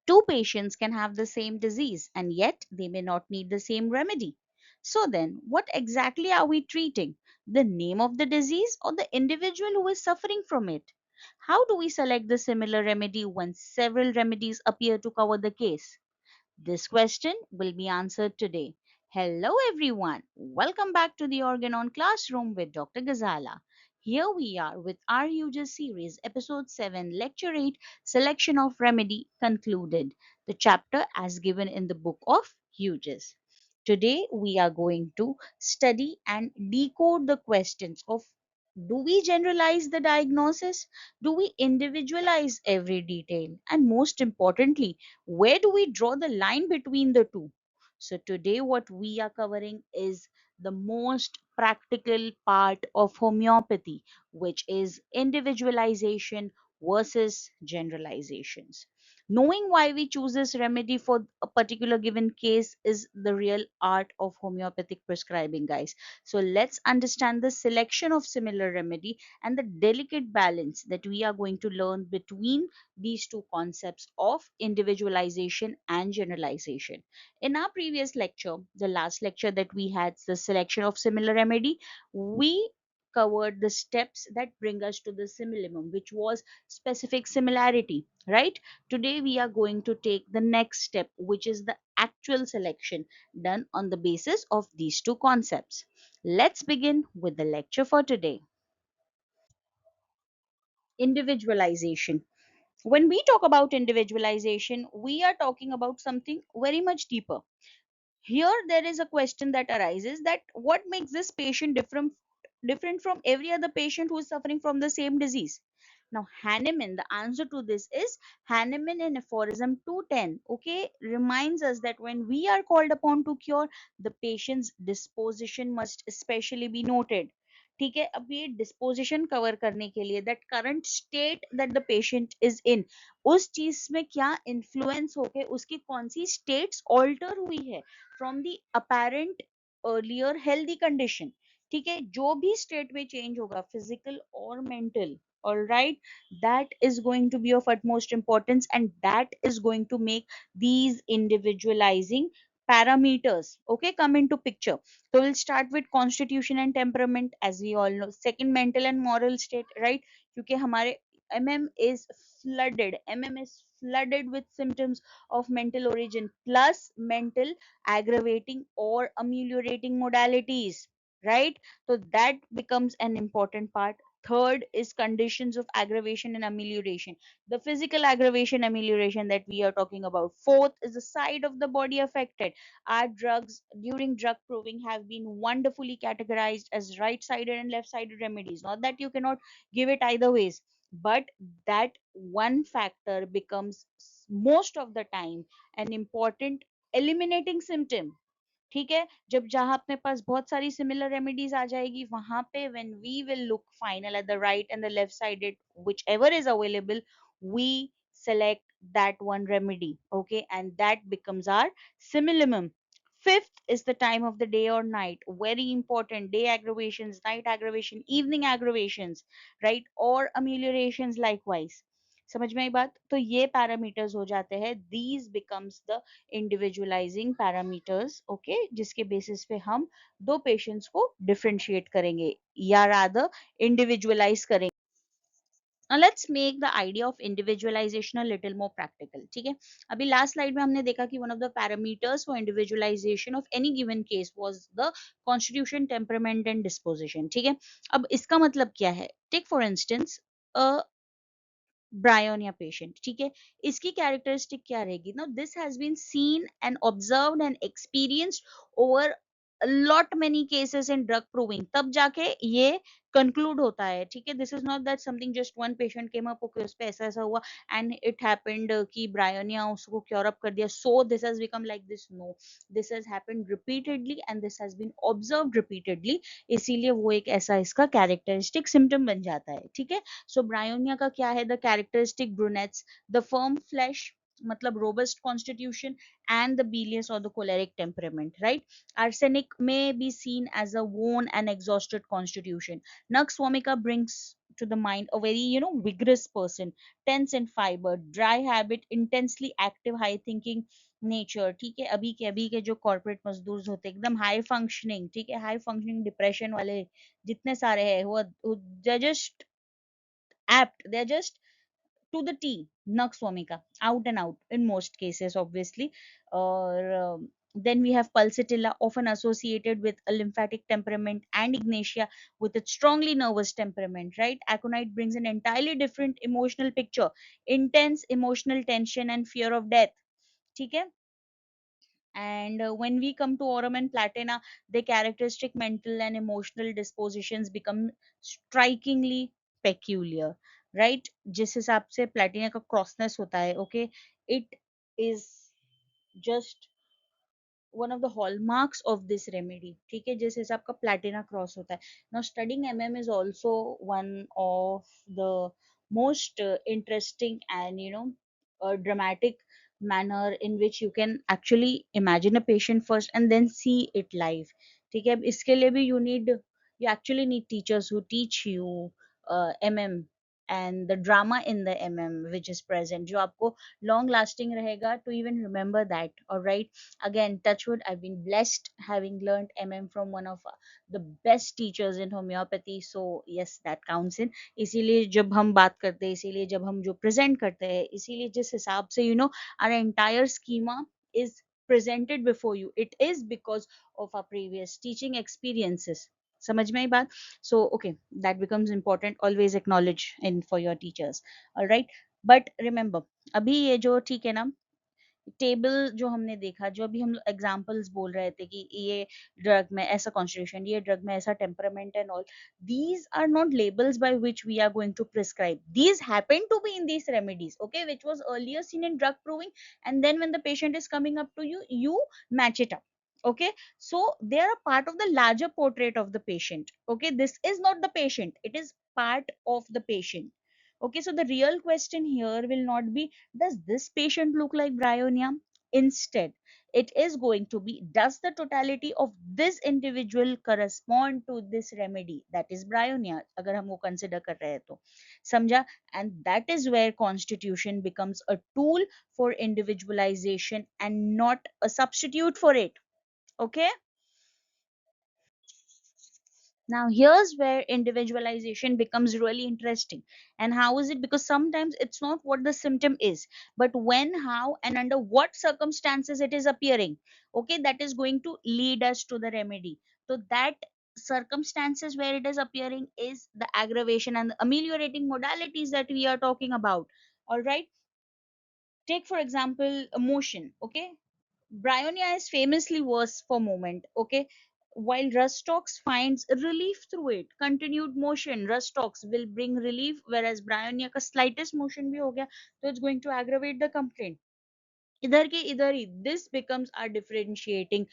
Two patients can have the same disease and yet they may not need the same remedy. So then, what exactly are we treating? The name of the disease or the individual who is suffering from it? How do we select the similar remedy when several remedies appear to cover the case? This question will be answered today. Hello, everyone. Welcome back to the Organon Classroom with Dr. Gazala. Here we are with our Hughes series, episode 7, lecture 8, selection of remedy concluded, the chapter as given in the book of Hughes. Today we are going to study and decode the questions of, do we generalize the diagnosis? Do we individualize every detail? And most importantly, where do we draw the line between the two? So, today, what we are covering is the most practical part of homeopathy, which is individualization versus generalizations. Knowing why we choose this remedy for a particular given case is the real art of homeopathic prescribing, guys. So, let's understand the selection of similar remedy and the delicate balance that we are going to learn between these two concepts of individualization and generalization. In our previous lecture, the last lecture that we had, the selection of similar remedy, we covered the steps that bring us to the simillimum, which was specific similarity, right? Today we are going to take the next step, which is the actual selection done on the basis of these two concepts. Let's begin with the lecture for today. Individualization. When we talk about individualization, we are talking about something very much deeper. Here there is a question that arises, that what makes this patient different from every other patient who is suffering from the same disease? Now, Hahnemann, the answer to this is Hahnemann in aphorism 210, okay, reminds us that when we are called upon to cure, the patient's disposition must especially be noted. ठीक है, अब ये disposition cover करने के लिए, that current state that the patient is in, उस चीज में क्या इन्फ्लुएंस होके उसकी कौन सी स्टेट्स ऑल्टर हुई है from the apparent earlier healthy condition. ठीक है, जो भी स्टेट में चेंज होगा, फिजिकल और mental, all right, that is going to be of utmost importance, and that is going to make these individualizing parameters, okay, come into picture. So we'll start with constitution and temperament, as we all know. Second, mental and moral state, right? क्योंकि हमारे MM is flooded with symptoms of mental origin plus mental aggravating or ameliorating modalities, right? So that becomes an important part. Third is conditions of aggravation and amelioration, the physical aggravation amelioration that we are talking about. Fourth is the side of the body affected. Our drugs during drug proving have been wonderfully categorized as right sided and left sided remedies. Not that you cannot give it either ways, but that one factor becomes most of the time an important eliminating symptom. ठीक है, जब जहां अपने पास बहुत सारी similar remedies आ जाएगी, वहां पे when we will look final at the right end the left sided, whichever is available, we select that one remedy, okay, and that becomes our simillimum. Fifth is the time of the day or night, very important. Day aggravations, night aggravation, evening aggravations, right, or ameliorations likewise. समझ में आई बात? तो ये parameters हो जाते हैं, these becomes the individualizing parameters, okay, जिसके basis पे हम दो पेशेंट्स को डिफरेंशिएट करेंगे या रादर इंडिविजुअलाइज करेंगे. Now let's make the idea of individualization a little more practical. ठीक है, अभी लास्ट स्लाइड में हमने देखा कि one of the parameters for individualization of any given case was the constitution, temperament and disposition. ठीक है, अब इसका मतलब क्या है? Take for instance a bryonia patient, ठीक है, इसकी कैरेक्टरिस्टिक क्या रहेगी? Now this has been seen and observed and experienced over lot many cases in drug proving, तब जाके ये कंक्लूड होता है. ठीक है, this is not that something just one patient came up, okay, उस पे ऐसा ऐसा हुआ एंड इट हैपेंड कि ब्रायोनिया उसको क्योर अप कर दिया, so this has become like this. No, this has happened repeatedly and this has been observed repeatedly, इसीलिए वो एक ऐसा इसका कैरेक्टरिस्टिक सिम्टम बन जाता है. ठीक है, सो ब्रायोनिया का क्या है? The characteristic brunettes, the firm flesh, मतलब robust constitution and the bilious or the choleric temperament, right? Arsenic may be seen as a worn and exhausted constitution. Nux vomica brings to the mind a very vigorous person, tense in fiber, dry habit, intensely active, high thinking nature, ठीक है, अभी के जो corporate मजदूर होते हैं एकदम high functioning, ठीक है, हाई फंक्शनिंग डिप्रेशन वाले जितने सारे हैं वो just apt, they are just to the T, Nux vomica, out and out in most cases, obviously. Or then we have pulsatilla, often associated with a lymphatic temperament, and ignatia with a strongly nervous temperament, right? Aconite brings an entirely different emotional picture, intense emotional tension and fear of death. ठीक है. And when we come to aurum and platina, their characteristic mental and emotional dispositions become strikingly peculiar, right? जिस हिसाब से Platina का क्रॉसनेस होता है, okay, it is just one of the hallmarks of this remedy, ठीक है, जिस हिसाब का प्लेटिना क्रॉस होता है. Now studying is also one of the most interesting and dramatic manner in which you can actually imagine a patient first and then see it live, ठीक है. अब इसके लिए भी you actually need teachers who teach you and the drama in the which is present, जो आपको long lasting रहेगा to even remember that. All right, again, touchwood, I've been blessed having learned from one of the best teachers in homeopathy, so yes, that counts in. इसीलिए जब हम बात करते हैं, इसीलिए जब हम जो present करते हैं, इसीलिए जिस हिसाब से our entire schema is presented before you, it is because of our previous teaching experiences. समझ में आई बात? So okay, that becomes important, always acknowledge in for your teachers. All right, but remember, अभी ये जो ठीक है ना, टेबल जो हमने देखा, जो अभी हम एग्जांपल्स बोल रहे थे कि ये ड्रग में ऐसा कॉन्स्टिट्यूशन, ये ड्रग में ऐसा temperament and all, these are not labels by which we are going to prescribe. These happen to be in these remedies, okay, which was earlier seen in drug proving, and then when the patient is coming up to you, you match it up. Okay, so they are a part of the larger portrait of the patient. Okay, this is not the patient, it is part of the patient. Okay, so the real question here will not be, does this patient look like bryonia? Instead, it is going to be, does the totality of this individual correspond to this remedy, that is bryonia, अगर हम वो consider कर रहे हैं तो, समझा? And that is where constitution becomes a tool for individualization and not a substitute for it. Okay, now here's where individualization becomes really interesting. And how is it? Because sometimes it's not what the symptom is, but when, how, and under what circumstances it is appearing. Okay, that is going to lead us to the remedy. So that circumstances where it is appearing is the aggravation and the ameliorating modalities that we are talking about. All right, take for example emotion. Okay, bryonia is famously worse for movement. Okay, while rustox finds relief through it, continued motion, rustox will bring relief, whereas bryonia का slightest motion भी हो गया तो it's going to aggravate the complaint. इधर के इधर ही, this becomes our differentiating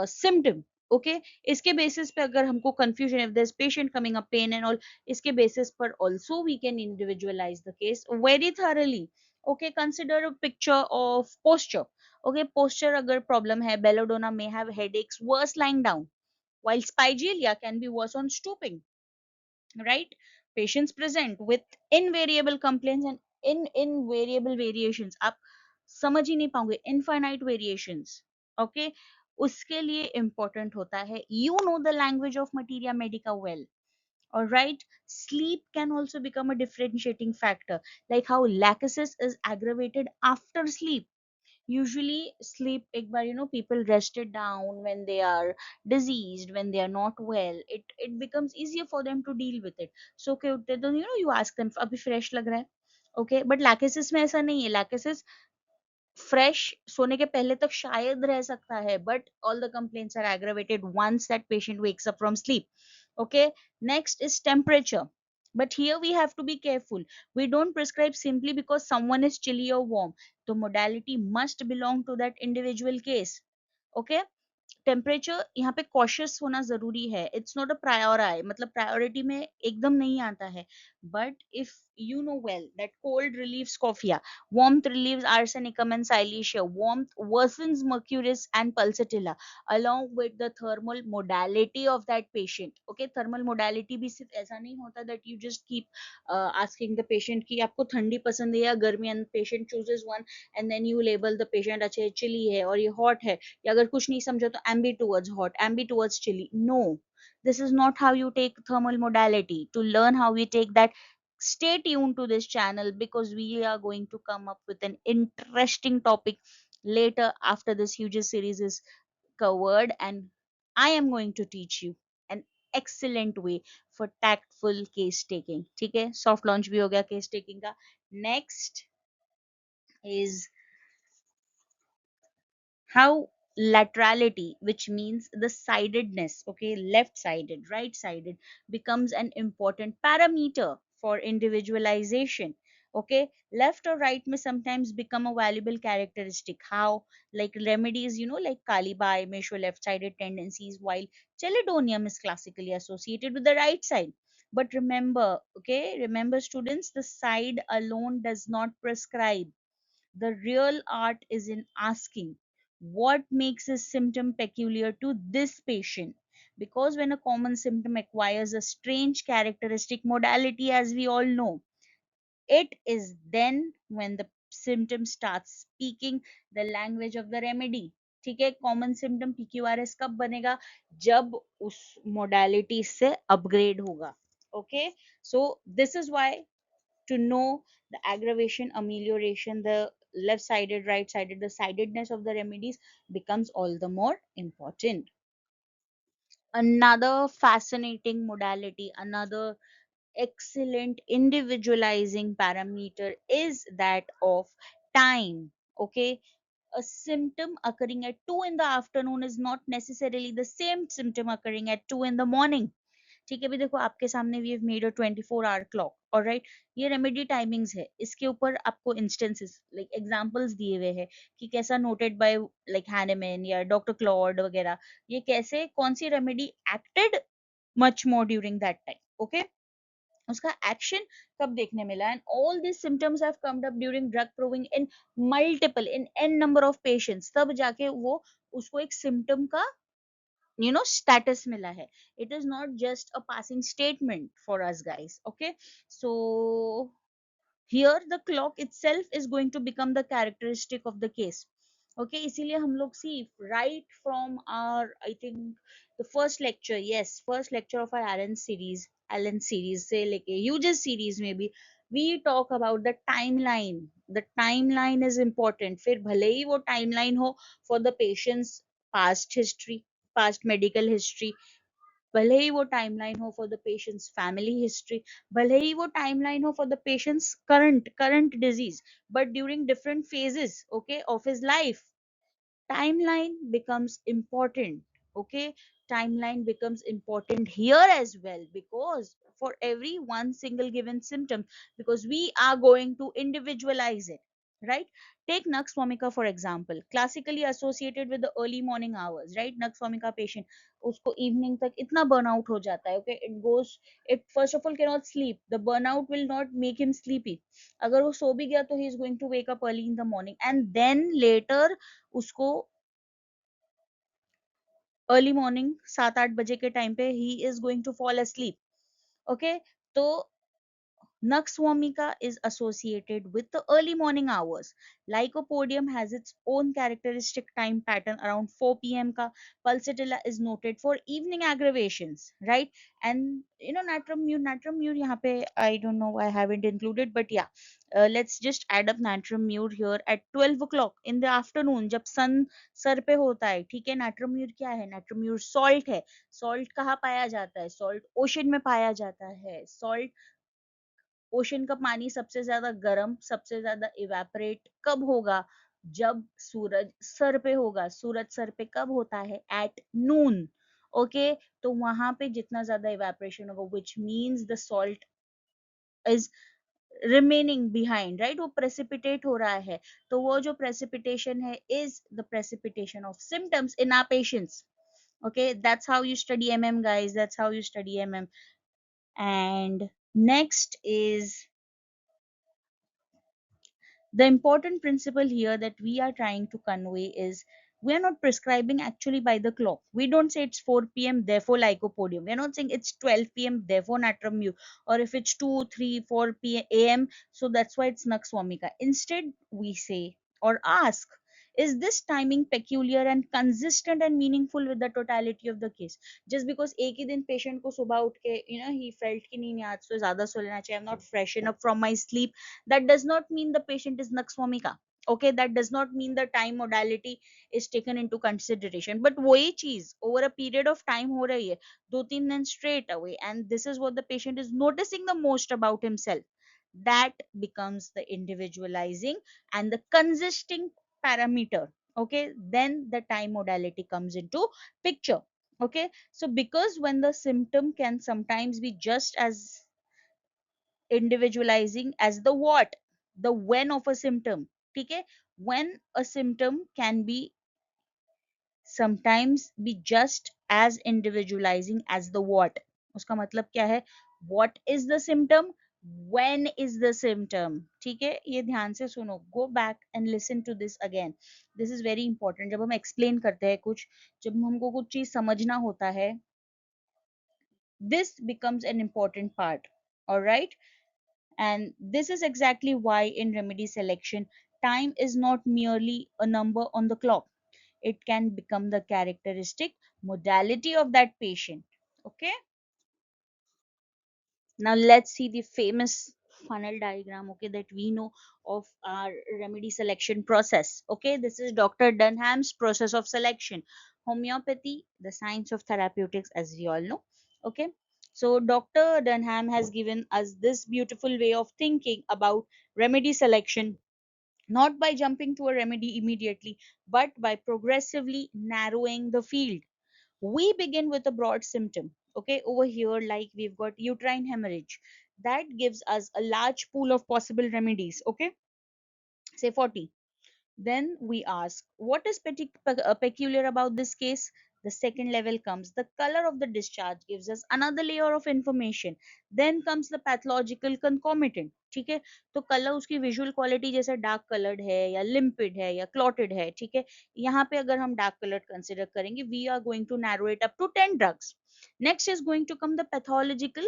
symptom. Okay, इसके basis पे अगर हमको confusion, if there's patient coming up pain and all, इसके basis पर also we can individualize the case very thoroughly. Okay, consider a picture of posture. Okay, posture अगर problem है, belladonna may have headaches worse lying down, while spigelia can be worse on stooping, right? Patients present with invariable complaints and invariable variations. आप समझ ही नहीं पाओगे, infinite variations. Okay, उसके लिए important होता है you know the language of materia medica well. All right, sleep can also become a differentiating factor, like how lachesis is aggravated after sleep. Usually sleep एक बार people rested down when they are diseased, when they are not well, it becomes easier for them to deal with it. So के उठते तो you ask them अभी fresh लग रहा है. Okay, but lachesis में ऐसा नहीं है. lachesis फ्रेश सोने के पहले तक शायद रह सकता है, but all the complaints are aggravated once that patient wakes up from sleep. Okay, next is temperature. But here we have to be careful. We don't prescribe simply because someone is chilly or warm. The modality must belong to that individual case. Okay, temperature यहाँ पे cautious होना जरूरी है. It's not a प्रायोराई, मतलब priority में एकदम नहीं आता है. But if you know well that cold relieves cophia, warmth relieves arsenicum and silesia, warmth worsens mercurius and pulsatilla, along with the thermal modality of that patient. Okay, thermal modality भी सिर्फ ऐसा नहीं होता that you just keep asking the patient कि आपको ठंडी पसंद है या गर्मी, and patient chooses one and then you label the patient, अच्छा ये chilly है और ये hot है, या अगर कुछ नहीं समझो तो ambi towards hot, ambi towards chilly. No, this is not how you take thermal modality. To learn how we take that, stay tuned to this channel, because we are going to come up with an interesting topic later after this huge series is covered, and I am going to teach you an excellent way for tactful case taking. ठीक है, soft launch भी हो गया case taking का. Next is how laterality, which means the sidedness, okay, left sided, right sided, becomes an important parameter for individualization. Okay, left or right may sometimes become a valuable characteristic. How? Like remedies, like kalibai may show left sided tendencies, while chelidonium is classically associated with the right side. But remember, okay, remember students, the side alone does not prescribe. The real art is in asking what makes a symptom peculiar to this patient. Because when a common symptom acquires a strange characteristic modality, as we all know, it is then when the symptom starts speaking the language of the remedy. ठीक है, common symptom PQRS कब बनेगा? जब उस modality से upgrade होगा. Okay, so this is why to know the aggravation, amelioration, the left sided, right sided, the sidedness of the remedies becomes all the more important. Another fascinating modality, another excellent individualizing parameter is that of time. Okay, a symptom occurring at 2 in the afternoon is not necessarily the same symptom occurring at 2 in the morning. ठीक है, भी देखो आपके सामने we have made a 24 hour clock, alright, ये remedy timings है, इसके ऊपर आपको इंस्टेंसेस लाइक एग्जांपल्स दिए हुए हैं कि कैसा नोटेड बाय लाइक हैनेमैन या डॉक्टर क्लॉड वगैरह, ये कैसे कौन सी remedy acted much more during that time. Okay, उसका एक्शन कब देखने मिला, and all this symptoms have comed up during drug proving in multiple in an number of patients, तब जाके वो उसको एक सिम्टम का status mila hai. It is not just a passing statement for us guys. Okay, so here the clock itself is going to become the characteristic of the case. Okay, इसीलिए हम लोग see right from our, I think, the first lecture, yes, first lecture of our Allen series से लेके Hughes series में भी we talk about the timeline. The timeline is important. फिर भले ही वो timeline हो for the patient's past history, past medical history, भले ही वो टाइमलाइन हो for the patients family history, भले ही वो टाइमलाइन हो for the patients current disease, but during different phases, okay, of his life, timeline becomes important. Okay, timeline becomes important here as well, because for every one single given symptom, because we are going to individualize it, right? Take nux vomica for example, classically associated with the early morning hours, right? Nux vomica patient, usko evening tak itna burnout ho jata hai, okay, it goes, it first of all cannot sleep, the burnout will not make him sleepy, अगर वो सो भी गया तो he is going to wake up early in the morning, and then later उसको early morning 7-8 बजे के time पे ही is going to fall asleep. Okay, तो nux vomica is associated with the early morning hours. Lycopodium has its own characteristic time pattern around 4 p.m. Ka. Pulsatilla is noted for evening aggravations, right? And natrum mure यहाँ पे I don't know, I haven't included, but yeah, let's just add up natrum mure here at 12 o'clock in the afternoon जब sun sir पे होता है. ठीक है, natrum mure क्या है? Natrum mure salt है. Salt कहाँ पाया जाता है? Salt ocean में पाया जाता है. Salt ओशन का पानी सबसे ज्यादा गर्म, सबसे ज्यादा इवेपोरेट कब होगा? जब सूरज सर पे होगा. सूरज सर पे कब होता है? At noon. ओके, तो वहां पे जितना ज्यादा इवेपोरेशन होगा, which means the salt is remaining behind, right? वो प्रेसिपिटेट हो रहा है, तो वो जो प्रेसिपिटेशन है is the precipitation of symptoms in are patients. Okay, that's how you study mm guys, that's how you study mm. And Next is the important principle here that we are trying to convey is we are not prescribing actually by the clock. We don't say it's 4 p.m., therefore lycopodium. We're not saying it's 12 p.m., therefore natrum mu, or if it's 2, 3, 4 a.m., so that's why it's nux vomica. Instead, we say or ask, is this timing peculiar and consistent and meaningful with the totality of the case? Just because एक ही दिन patient को सुबह उठ के he felt कि नहीं नहीं आज तो ज्यादा सो लेना चाहिए, I'm not fresh enough from my sleep, that does not mean the patient is nux vomica. Okay, that does not mean the time modality is taken into consideration, but वही चीज over a period of time हो रही है 2-3 दिन straight away, and this is what the patient is noticing the most about himself, that becomes the individualizing and the consisting parameter. Okay, then the time modality comes into picture. Okay, so because when the symptom can sometimes be just as individualizing as the what, the when of a symptom. Okay, when a symptom can be sometimes be just as individualizing as the what. उसका मतलब क्या है? What is the symptom? When is the symptom? ठीक है, ये ध्यान से सुनो, go back and listen to this again. This is very important. जब हम explain करते हैं कुछ, जब हमको कुछ चीज समझना होता है, this becomes an important part. All right, and this is exactly why in remedy selection, time is not merely a number on the clock. It can become the characteristic modality of that patient. Okay, now let's see the famous funnel diagram, okay, that we know of our remedy selection process. Okay, this is Dr. Dunham's process of selection. Homeopathy, the science of therapeutics, as we all know. Okay, so Dr. Dunham has given us this beautiful way of thinking about remedy selection, not by jumping to a remedy immediately, but by progressively narrowing the field. We begin with a broad symptom. Okay, over here, like we've got uterine hemorrhage, that gives us a large pool of possible remedies. Okay, say 40. Then we ask, what is peculiar about this case? The second level comes. The color of the discharge gives us another layer of information. Then comes the pathological concomitant. ठीक है, तो colour उसकी visual quality जैसे dark coloured है या लिम्पिड है या clotted है. ठीक है, यहाँ पे अगर हम डार्क कलर्ड कंसिडर करेंगे, we are going to narrow it up to 10 drugs. Next is going to come the pathological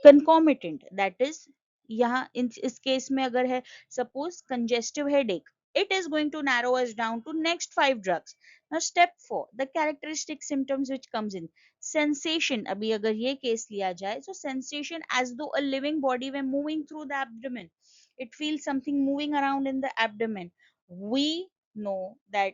concomitant, that is, यहाँ इस केस में अगर है suppose congestive headache, it is going to narrow us down to next 5 drugs. Now step 4, the characteristic symptoms which comes in. Sensation, अभी अगर ये case लिया जाए, so sensation as though a living body were moving through the abdomen, it feels something moving around in the abdomen. We know that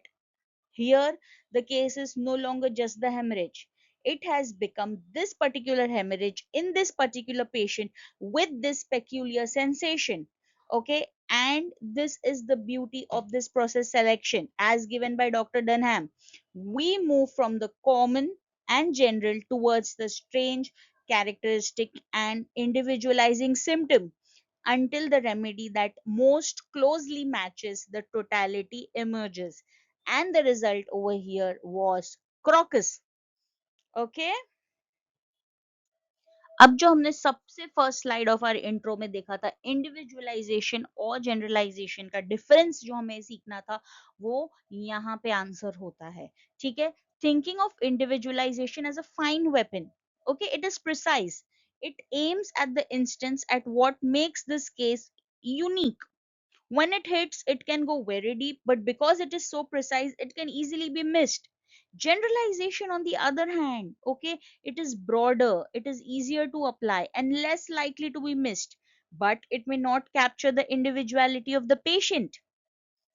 here, the case is no longer just the hemorrhage. It has become this particular hemorrhage in this particular patient with this peculiar sensation. Okay, and this is the beauty of this process selection as given by Dr. Dunham. We move from the common and general towards the strange, characteristic, and individualizing symptom until the remedy that most closely matches the totality emerges. And the result over here was crocus. Okay, अब जो हमने सबसे first slide of our intro में देखा था, individualisation और generalisation का difference जो हमें सीखना था, वो यहाँ पे आंसर होता है. ठीक है, thinking of individualisation as a fine weapon. Okay, it is precise, it aims at the instance at what makes this case unique. When it hits, it can go very deep, but because it is so precise, it can easily be missed. Generalization, on the other hand, okay, it is broader, it is easier to apply, and less likely to be missed, but it may not capture the individuality of the patient.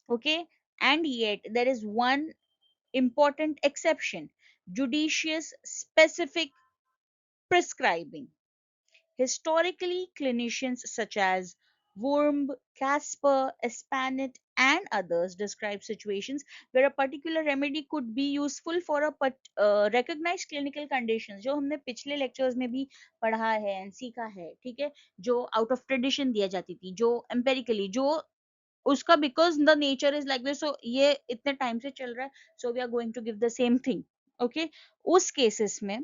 Okay, and yet there is one important exception: judicious specific prescribing. Historically, clinicians such as Wurm, Casper, Espanet, and others describe situations where a particular remedy could be useful for a recognized clinical conditions, जो हमने पिछले lectures में भी पढ़ा है and सीखा है. ठीक है, जो out of tradition दिया जाती थी, जो empirically, जो उसका because the nature is like this, so ये इतने time से चल रहा है, so we are going to give the same thing. Okay, उस cases में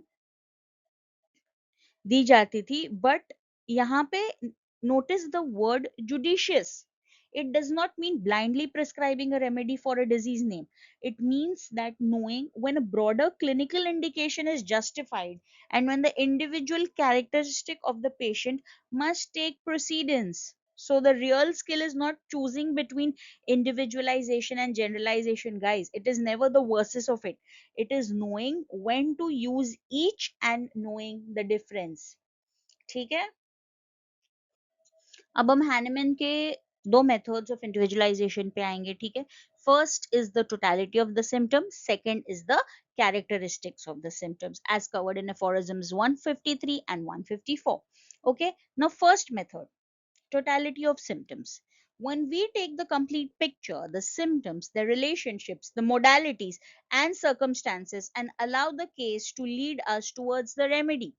दी जाती थी, बट यहाँ पे notice the word judicious. It does not mean blindly prescribing a remedy for a disease name. It means that knowing when a broader clinical indication is justified and when the individual characteristic of the patient must take precedence. So the real skill is not choosing between individualization and generalization, guys. It is never the versus of it. It is knowing when to use each and knowing the difference. ठीक है. अब हम Hahnemann के दो methods of individualisation पे आएंगे. ठीक है. First is the totality of the symptoms, second is the characteristics of the symptoms as covered in aphorisms 153 and 154. Okay, now first method, totality of symptoms. When we take the complete picture, the symptoms, the relationships, the modalities and circumstances, and allow the case to lead us towards the remedy.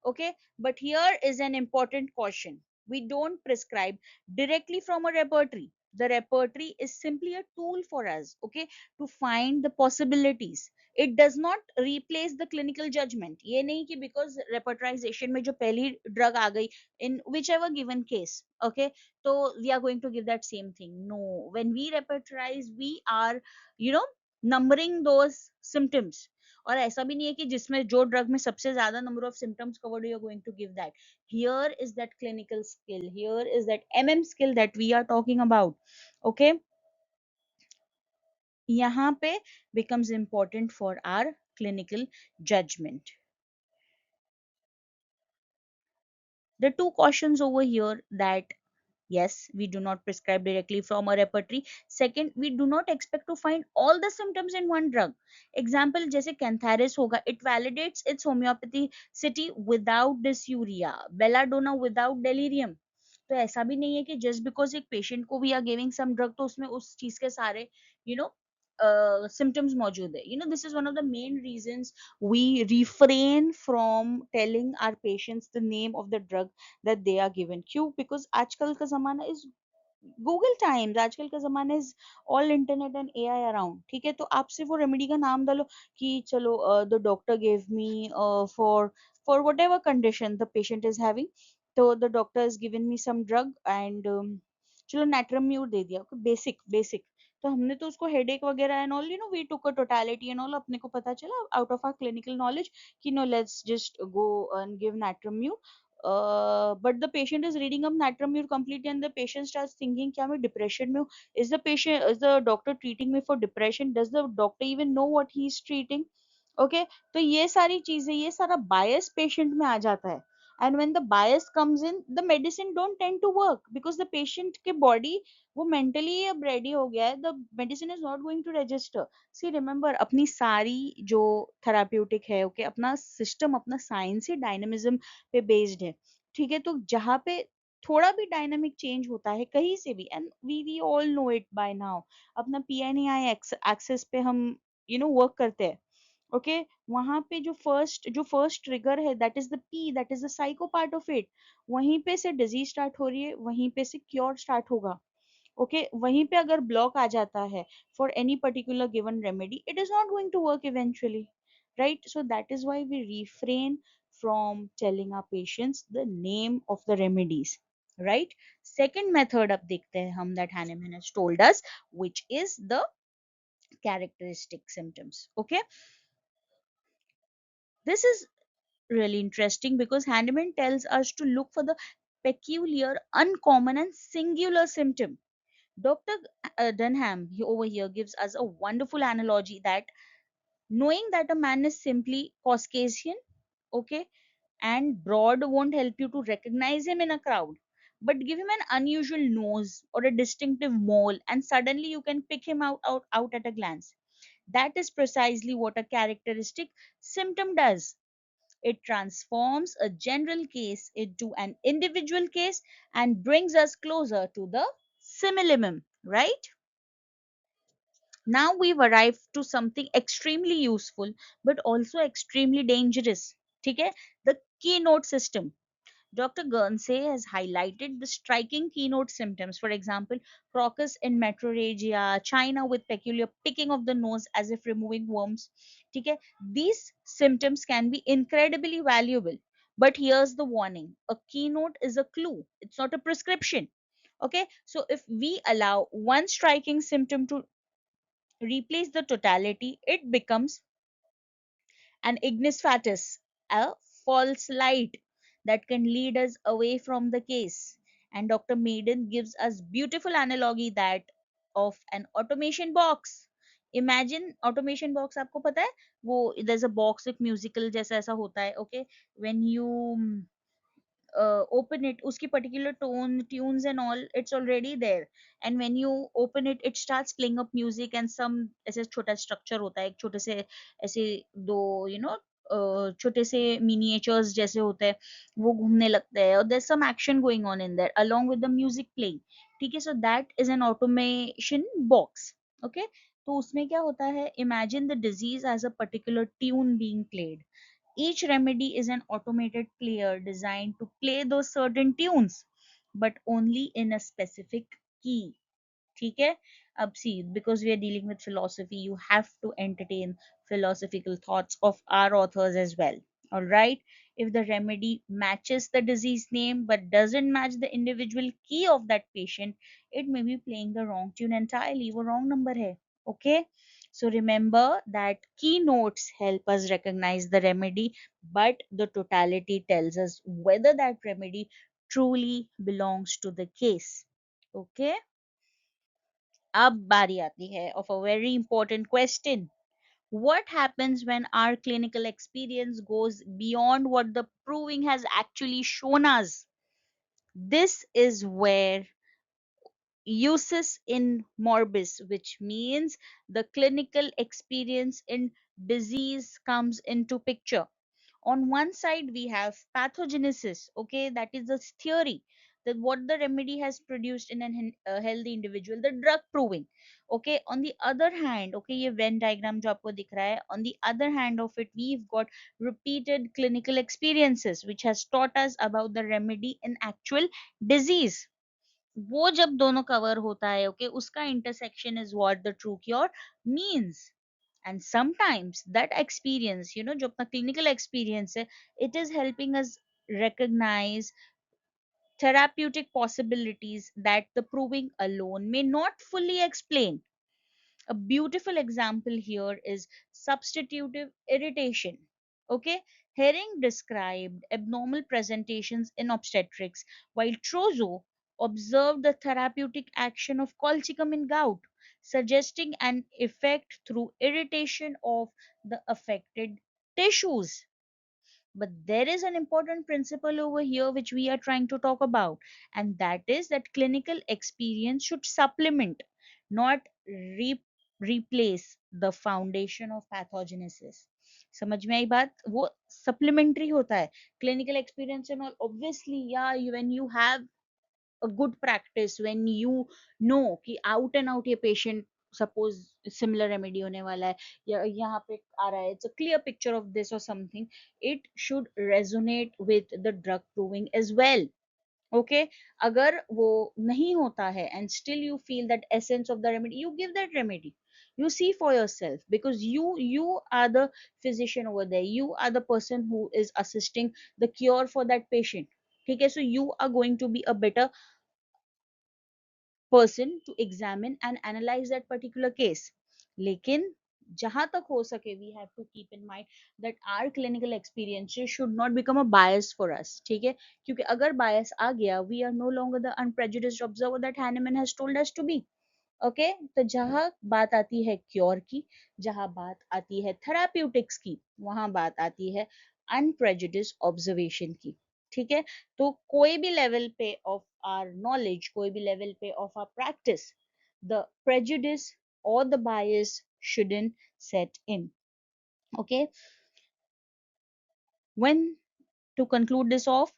Okay, but here is an important caution. We don't prescribe directly from a repertory. The repertory is simply a tool for us, okay, to find the possibilities. It does not replace the clinical judgment. ये नहीं कि because repertorization में जो पहली drug आ गई in whichever given case, okay, so we are going to give that same thing. No, when we repertorize, we are, you know, numbering those symptoms. और ऐसा भी नहीं है कि जिसमें जो ड्रग में सबसे ज्यादा number of symptoms covered you are going to give that. Here is that clinical skill, here is that mm skill that we are talking about. Okay, यहाँ पे becomes important for our clinical judgment. The two cautions over here that yes, we do not prescribe directly from a repertory. Second, we do not expect to find all the symptoms in one drug. Example, जैसे cantharis होगा, it validates its homeopathy without dysuria, belladonna without delirium. तो ऐसा भी नहीं है कि just because एक patient को we are giving some drug तो उसमें उस चीज के सारे you know symptoms मौजूद है. You know, this is one of the main reasons we refrain from telling our patients the name of the drug that they are given. क्यों? Because आजकल का जमाना is गूगल टाइम्स, आजकल का जमाना is all internet and AI around. ठीक है, तो आप सिर्फ वो रेमेडी का नाम डालो कि चलो the doctor gave me for whatever condition the patient is having, तो the doctor is given me some drug and चलो नेट्रम्यूर दे दिया. बेसिक बेसिक, तो हमने तो उसको हेडेक वगैरह and all, you know, we took a totality and all, अपने को पता चला out of our clinical knowledge कि no, let's just go and give natrum mur. But the patient is reading up natramur completely and the patient starts thinking क्या मैं depression में हूँ. Is the doctor treating me for depression? Does the doctor even know what he is treating? Okay, तो ये सारी चीजें, ये सारा bias patient में आ जाता है. And when the bias comes in, the medicine don't tend to work because the patient के body वो mentally अब ready हो गया है. The medicine is not going to register. See, remember, अपनी सारी जो therapeutic है, okay, अपना system, अपना science ही dynamism पे बेस्ड है. ठीक है, तो जहाँ पे थोड़ा भी डायनामिक चेंज होता है कहीं से भी, and we all know it by now, अपना पीएनएआई एक्सेस पे हम वर्क करते हैं. ओके, वहां पे जो फर्स्ट ट्रिगर है, that is the P, that is the psycho part of it. वहीं पे से डिजीज स्टार्ट हो रही है, वहीं पे से क्योर स्टार्ट होगा. ओके, वहीं पे अगर ब्लॉक आ जाता है for any particular given remedy, it is not going to work eventually, right? So that is why we refrain from telling our patients the name of the remedies, right? Second method अब देखते हैं हम that Hahnemann has told us, which is the characteristic symptoms. Okay, this is really interesting because Hahnemann tells us to look for the peculiar, uncommon and singular symptom. Dr. Dunham over here gives us a wonderful analogy that knowing that a man is simply Caucasian, okay, and broad won't help you to recognize him in a crowd. But give him an unusual nose or a distinctive mole, and suddenly you can pick him out at a glance. That is precisely what a characteristic symptom does. It transforms a general case into an individual case and brings us closer to the simillimum, right? Now we've arrived to something extremely useful but also extremely dangerous. Okay? The keynote system. Dr. Guernsey has highlighted the striking keynote symptoms, for example, crocus in metrorrhagia, China with peculiar picking of the nose as if removing worms. ठीक है? These symptoms can be incredibly valuable, But here's the warning: a keynote is a clue, it's not a prescription. Okay, so if we allow one striking symptom to replace the totality, it becomes an ignis fatuus, a false light that can lead us away from the case. And Dr. Maiden gives us beautiful analogy that of an automation box. Imagine automation box, आपको पता है वो, there's a box एक musical जैसा ऐसा होता है, okay, when you open it, uski particular tone, tunes and all, it's already there. And when you open it, it starts playing up music and some ऐसे छोटा structure होता है, एक छोटे से ऐसे दो, छोटे से miniatures जैसे होते हैं, वो घूमने लगते हैं, और there's some action going on in there along with the music playing. ठीक है, so that is an automation box. Okay, तो उसमें क्या होता है, imagine the disease as a particular tune being played. Each remedy is an automated player designed to play those certain tunes, but only in a specific key. ठीक है, अब see, because we are dealing with philosophy, you have to entertain philosophical thoughts of our authors as well. All right, if the remedy matches the disease name but doesn't match the individual key of that patient, it may be playing the wrong tune entirely, वो wrong number है. Okay, so remember that keynotes help us recognize the remedy, but the totality tells us whether that remedy truly belongs to the case. Okay, अब बारी आती है of a very important question. What happens when our clinical experience goes beyond what the proving has actually shown us? This is where usus in morbis, which means the clinical experience in disease, comes into picture. On one side we have pathogenesis, okay, that is the theory that what the remedy has produced in a healthy individual, the drug proving. Okay, on the other hand, okay, ये Venn diagram जो आपको दिख रहा है, on the other hand of it, we've got repeated clinical experiences which has taught us about the remedy in actual disease. वो जब दोनों cover होता है, ओके, उसका intersection is what the true cure means. And sometimes that experience, जो अपना clinical experience है, it is helping us recognize therapeutic possibilities that the proving alone may not fully explain. A beautiful example here is substitutive irritation. Okay, Herring described abnormal presentations in obstetrics, while Trozo observed the therapeutic action of colchicum in gout, suggesting an effect through irritation of the affected tissues. But there is an important principle over here which we are trying to talk about, and that is that clinical experience should supplement, not replace the foundation of pathogenesis. समझ में आई बात, वो supplementary होता है. Clinical experience and all, obviously या when you have a good practice, when you know कि out and out ये patient suppose similar remedy होने वाला है, या यहाँ पे आ रहा है, it's a clear picture of this or something, it should resonate with the drug proving as well. Okay, अगर वो नहीं होता है and still you feel that essence of the remedy, you give that remedy. You see for yourself, because you are the physician over there, you are the person who is assisting the cure for that patient. ठीक है, so you are going to be a better person to examine and analyze that particular case. लेकिन जहां तक हो सके, we have to keep in mind that our clinical experiences should not become a bias for us. ठीक है, क्योंकि अगर bias आ गया, we are no longer the unprejudiced observer that Hahnemann has told us to be. Okay, तो जहां बात आती है क्योर की, जहां बात आती है थेराप्यूटिक्स की, वहां बात आती है अनप्रेजुडिस ऑब्जर्वेशन की. ठीक है, तो कोई भी लेवल पे ऑफ आर नॉलेज, कोई भी लेवल पे of our practice, the prejudice or the bias shouldn't set in. Okay, when, to conclude this off,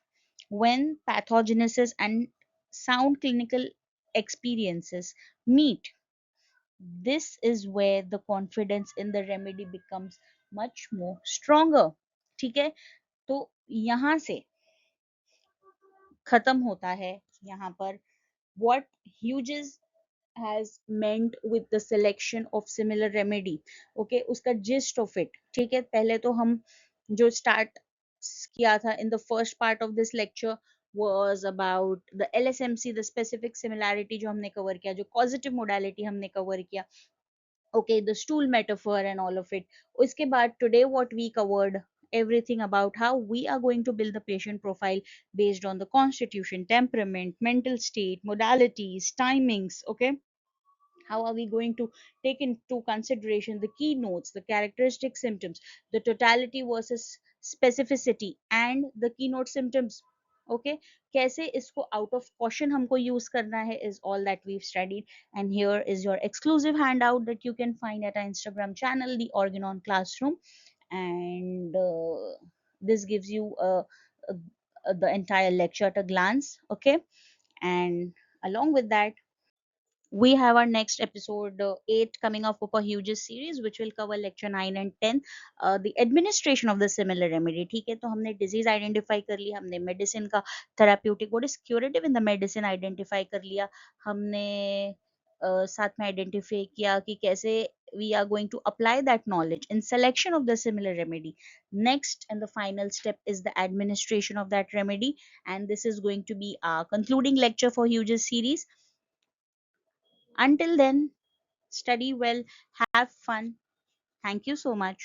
when pathogenesis and sound clinical experiences meet, this is where the confidence in the remedy becomes much more stronger. ठीक है, तो यहाँ से खत्म होता है यहाँ पर what Hughes has meant with the selection of similar remedy. Okay, उसका gist of it. ठीक है, पहले तो हम जो start किया था in the first part of this lecture was about the LSMC, the specific similarity जो हमने cover किया, जो causative modality हमने cover किया, okay, the stool metaphor and all of it. उसके बाद today what we covered everything about how we are going to build the patient profile based on the constitution, temperament, mental state, modalities, timings, okay. How are we going to take into consideration the keynotes, the characteristic symptoms, the totality versus specificity, and the keynote symptoms, okay. कैसे इसको out of caution हमको use करना है is all that we've studied. And here is your exclusive handout that you can find at our Instagram channel, the Organon Classroom. And this gives you the entire lecture at a glance, okay. And along with that, we have our next episode 8 coming up for Hughes series, which will cover lecture 9 and 10, the administration of the similar remedy. ठीक है, तो हमने disease identify कर लिया, हमने medicine का therapeutic what is curative in the medicine identify कर लिया, हमने साथ में identify किया कि कैसे we are going to apply that knowledge in selection of the similar remedy. Next and the final step is the administration of that remedy, and this is going to be our concluding lecture for Hughes series. Until then, study well, have fun. Thank you so much.